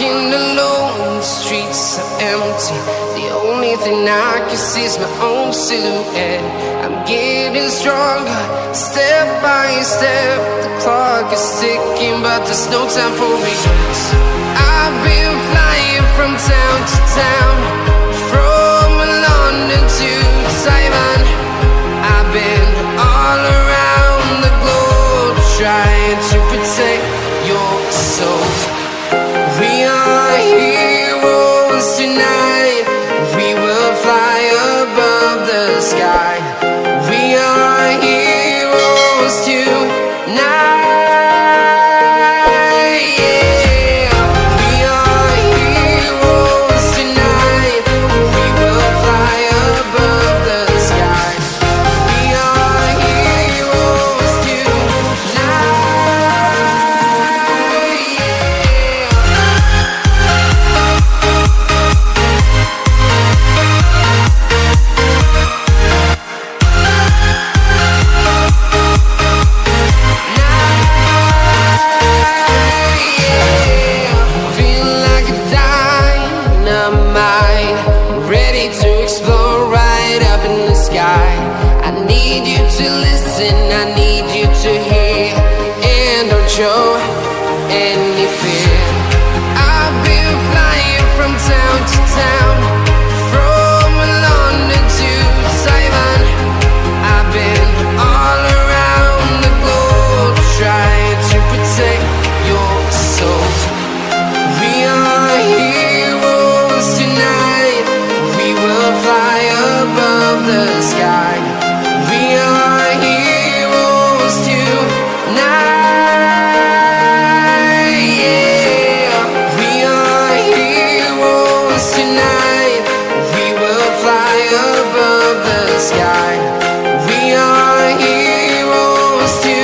Walking alone, the streets are empty. The only thing I can see is my own silhouette. I'm getting stronger, step by step. The clock is ticking, but there's no time for regrets. I've been flying from town to town, from London to Taiwan. I've been all around the globe, trying to protect your soul. We are heroes tonight. We will fly above the sky. We are heroes tonight. Yeah. We are heroes tonight. We will fly above the sky. We are heroes tonight. I need you to hear and don't show any fear. I've been flying from town to town, from London to Taiwan. I've been all around the globe, trying to protect your soul. We are heroes tonight. We will fly above the sky. We are heroes tonight. Yeah. We are heroes tonight. We will fly above the sky. We are heroes tonight.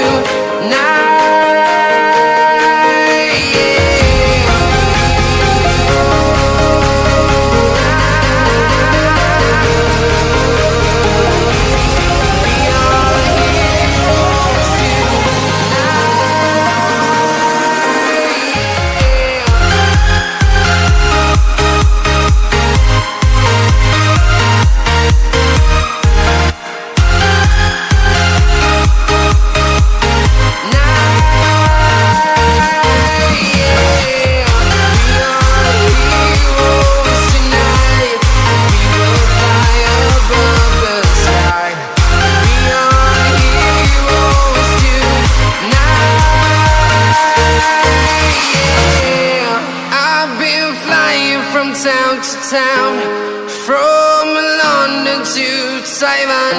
Town to town, from London to Taiwan.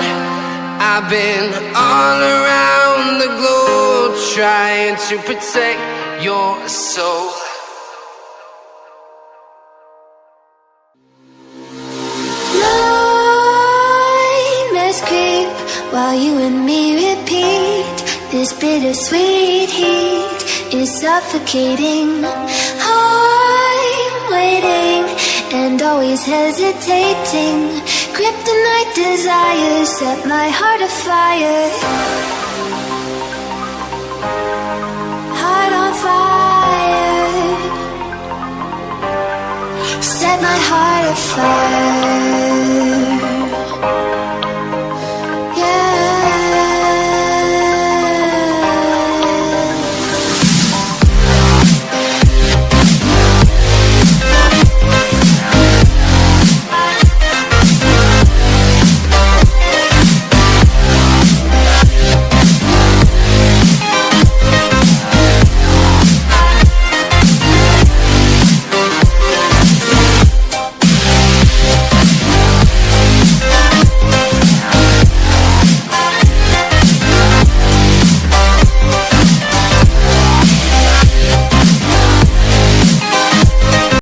I've been all around the globe, trying to protect your soul. Nightmares creep while you and me repeat. This bittersweet heat is suffocating. I'm waiting and always hesitating. Kryptonite desires set my heart afire. Heart on fire. Set my heart afire.